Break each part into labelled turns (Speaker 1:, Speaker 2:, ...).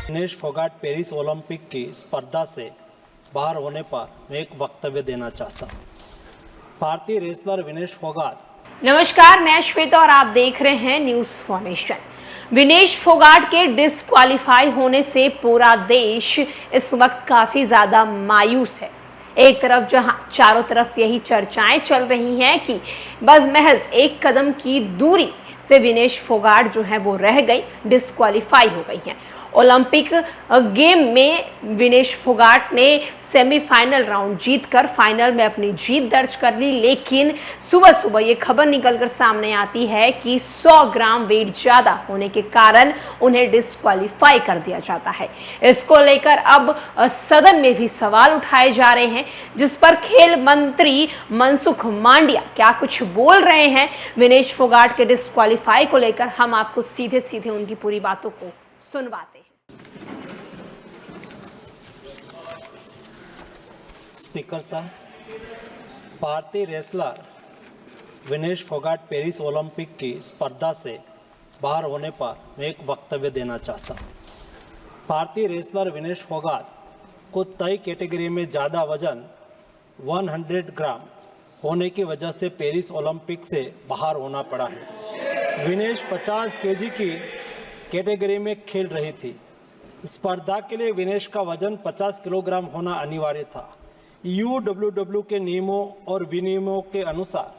Speaker 1: Vinesh Phogat Paris Olympic की स्पर्धा से बाहर होने पर मैं एक वक्तव्य देना चाहता हूँ। भारतीय रेसलर विनेश फोगाट।
Speaker 2: नमस्कार, मैं श्वेता और आप देख रहे हैं न्यूज फॉर्मेशन। विनेश फोगाट के डिस्क्वालीफाई होने से पूरा देश इस वक्त काफी ज्यादा मायूस है। एक तरफ जहां चारों तरफ यही चर्चाएं चल रही हैं कि बस महज एक कदम की दूरी से विनेश फोगाट जो है वो रह गई, डिस्क्वालीफाई हो गई हैं। ओलंपिक गेम में विनेश फोगाट ने सेमीफाइनल राउंड जीतकर फाइनल में अपनी जीत दर्ज कर ली, लेकिन सुबह सुबह ये खबर निकलकर सामने आती है कि 100 ग्राम वेट ज्यादा होने के कारण उन्हें डिस्क्वालीफाई कर दिया जाता है। इसको लेकर अब सदन में भी सवाल उठाए जा रहे हैं, जिस पर खेल मंत्री मनसुख मांडविया क्या कुछ बोल रहे हैं विनेश फोगाट के डिस्क्वालीफाई को लेकर, हम आपको सीधे सीधे उनकी पूरी बातों को सुनवाते हैं।
Speaker 1: स्पीकर साहब, भारतीय wrestler Vinesh Phogat Paris Olympic की स्पर्धा से बाहर होने पर मैं एक वक्तव्य देना चाहता हूँ। भारतीय रेसलर विनेश फोगाट को तय कैटेगरी में ज़्यादा वजन 100 ग्राम होने की वजह से पेरिस ओलंपिक से बाहर होना पड़ा है। विनेश 50 केजी की कैटेगरी में खेल रही थी। स्पर्धा के लिए विनेश का वजन 50 किलोग्राम होना अनिवार्य था। UWW के नियमों और विनियमों के अनुसार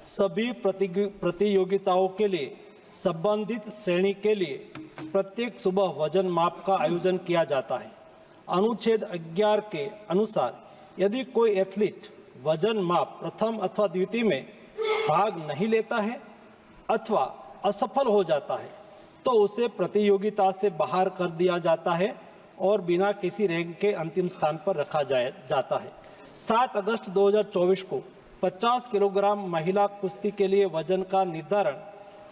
Speaker 1: सभी प्रतियोगिताओं के लिए संबंधित श्रेणी के लिए प्रत्येक सुबह वजन माप का आयोजन किया जाता है। अनुच्छेद 11 के अनुसार यदि कोई एथलीट वजन माप प्रथम अथवा द्वितीय में भाग नहीं लेता है अथवा असफल हो जाता है तो उसे प्रतियोगिता से बाहर कर दिया जाता है और बिना किसी रैंक के अंतिम स्थान पर रखा जाता है। 7 अगस्त 2024 को 50 किलोग्राम महिला कुश्ती के लिए वजन का निर्धारण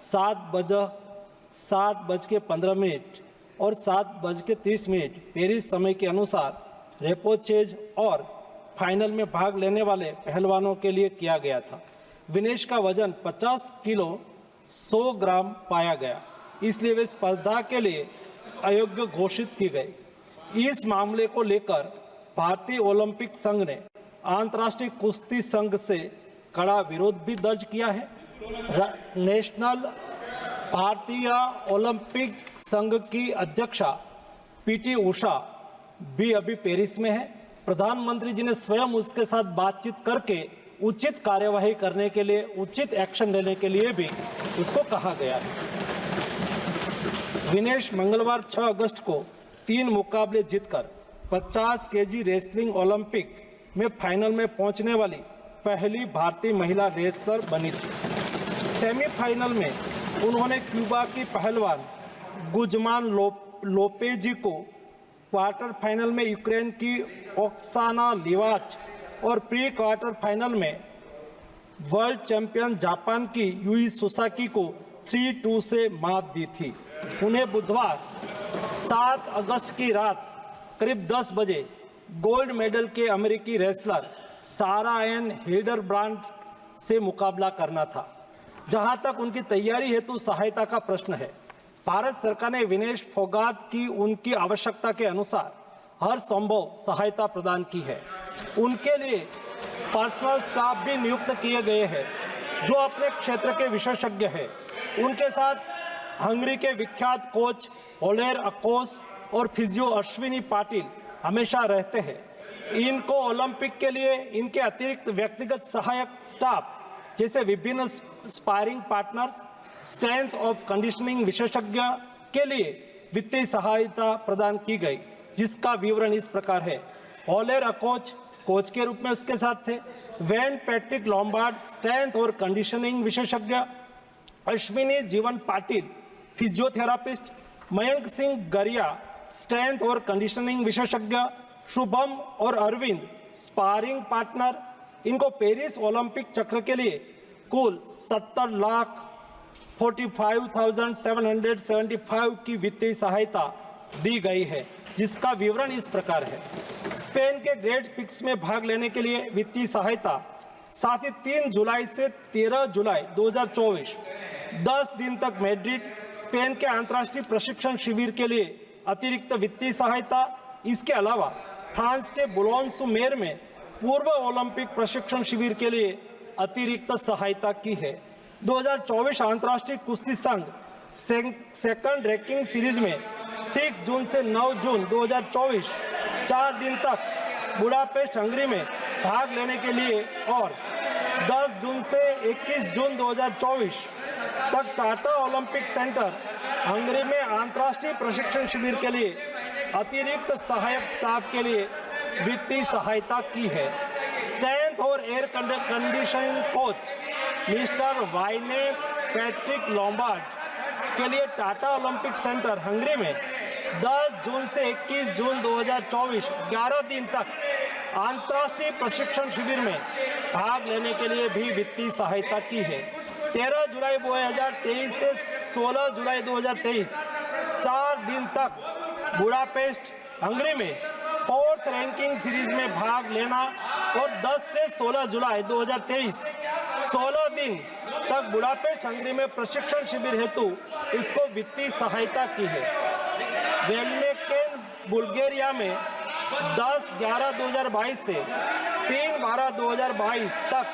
Speaker 1: 7:15 और 7:30 पेरिस समय के अनुसार रेपोचेज और फाइनल में भाग लेने वाले पहलवानों के लिए किया गया था। विनेश का वजन 50 किलो 100 ग्राम पाया गया, इसलिए वे स्पर्धा के लिए अयोग्य घोषित की गई। इस मामले को लेकर भारतीय ओलंपिक संघ ने अंतर्राष्ट्रीय कुश्ती संघ से कड़ा विरोध भी दर्ज किया है। नेशनल भारतीय ओलंपिक संघ की अध्यक्षा PT उषा भी अभी पेरिस में है। प्रधानमंत्री जी ने स्वयं उसके साथ बातचीत करके उचित कार्यवाही करने के लिए, उचित एक्शन लेने के लिए भी उसको कहा गया है। विनेश मंगलवार 6 अगस्त को 3 मुकाबले जीतकर 50 केजी रेसलिंग ओलंपिक में फाइनल में पहुंचने वाली पहली भारतीय महिला रेसलर बनी थी। सेमीफाइनल में उन्होंने क्यूबा की पहलवान गुजमान लोपेजी को, क्वार्टर फाइनल में यूक्रेन की ओक्साना लिवाच और प्री क्वार्टर फाइनल में वर्ल्ड चैंपियन जापान की यूई सुसाकी को 3-2 से मात दी थी। उन्हें बुधवार 7 अगस्त की रात करीब 10 बजे गोल्ड मेडल के अमेरिकी रेसलर सारा एन हिल्डरब्रांड से मुकाबला करना था। जहां तक उनकी तैयारी हेतु सहायता का प्रश्न है, भारत सरकार ने विनेश फोगाट की उनकी आवश्यकता के अनुसार हर संभव सहायता प्रदान की है। उनके लिए पर्सनल स्टाफ भी नियुक्त किए गए हैं जो अपने क्षेत्र के विशेषज्ञ हैं। उनके साथ हंगरी के विख्यात कोच ओलेर अकोस और फिजियो अश्विनी पाटिल हमेशा रहते हैं। इनको ओलंपिक के लिए इनके अतिरिक्त व्यक्तिगत सहायक स्टाफ जैसे विभिन्न sparring partners, strength of conditioning विशेषज्ञ के लिए वित्तीय सहायता प्रदान की गई, जिसका विवरण इस प्रकार है। ओलेर अकोच कोच के रूप में उसके साथ थे, वैन पैट्रिक लॉम्बार्ड स्ट्रेंथ और कंडीशनिंग विशेषज्ञ, अश्विनी जीवन पाटिल फिजियोथेरापिस्ट, मयंक सिंह गरिया स्ट्रेंथ और कंडीशनिंग विशेषज्ञ, शुभम और अरविंद स्पारिंग पार्टनर। इनको पेरिस ओलंपिक चक्र के लिए कुल 70,45,775 की वित्तीय सहायता दी गई है, जिसका विवरण इस प्रकार है। स्पेन के ग्रेट पिक्स में भाग लेने के लिए वित्तीय सहायता, साथ ही 3 जुलाई से 13 जुलाई 2024 10 दिन तक मैड्रिड, स्पेन के अंतर्राष्ट्रीय प्रशिक्षण शिविर के लिए अतिरिक्त वित्तीय सहायता। इसके अलावा फ्रांस के बुलोन-sur-mer में पूर्व ओलंपिक प्रशिक्षण शिविर के लिए अतिरिक्त सहायता की है। 2024 अंतर्राष्ट्रीय कुश्ती संघ सेकंड रैंकिंग सीरीज में 6 जून से 9 जून 2024 4 दिन तक बुडापेस्ट हंगरी में भाग लेने के लिए और 10 जून से 21 जून 2024 तक टाटा ओलंपिक सेंटर हंगरी में अंतर्राष्ट्रीय प्रशिक्षण शिविर के लिए अतिरिक्त सहायक स्टाफ के लिए वित्तीय सहायता की है। स्ट्रेंथ और air conditioning coach mister Wayne Patrick Lombard के लिए टाटा ओलंपिक सेंटर हंगरी में 10 जून से 21 जून 2024 11 दिन तक अंतर्राष्ट्रीय प्रशिक्षण शिविर में भाग लेने के लिए भी वित्तीय सहायता की है। 13 जुलाई 2023 से 16 जुलाई 2023 4 दिन तक बुडापेस्ट हंगरी में 4th रैंकिंग सीरीज में भाग लेना और 10 से 16 जुलाई 2023 16 दिन तक बुडापेस्ट हंगरी में प्रशिक्षण शिविर हेतु इसको वित्तीय सहायता की है। वेलनेकेन बुल्गारिया में 10/11/2022 से 3/12/2022 तक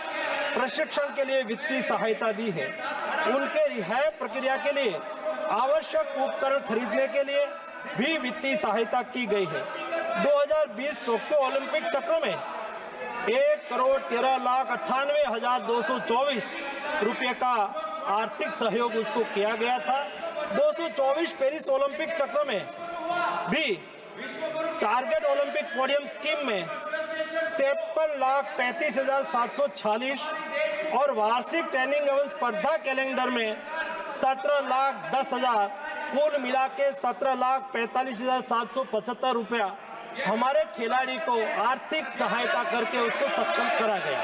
Speaker 1: प्रशिक्षण के लिए वित्तीय सहायता दी है। उनके रिहाई प्रक्रिया के लिए आवश्यक उपकरण खरीदने के लिए भी वित्तीय सहायता की गई है। 2020 टोक्यो ओलंपिक चक्र में 1,13,98,224 रुपये का आर्थिक सहयोग उसको किया गया था। 224 पेरिस ओलंपिक चक्र में भी टारगेट ओलंपिक पोडियम स्कीम में 53,35,746 और वार्षिक ट्रेनिंग एवं स्पर्धा कैलेंडर में 17,10,000 कुल मिला के 17,45,775 रुपया हमारे खिलाड़ी को आर्थिक सहायता करके उसको सक्षम करा गया।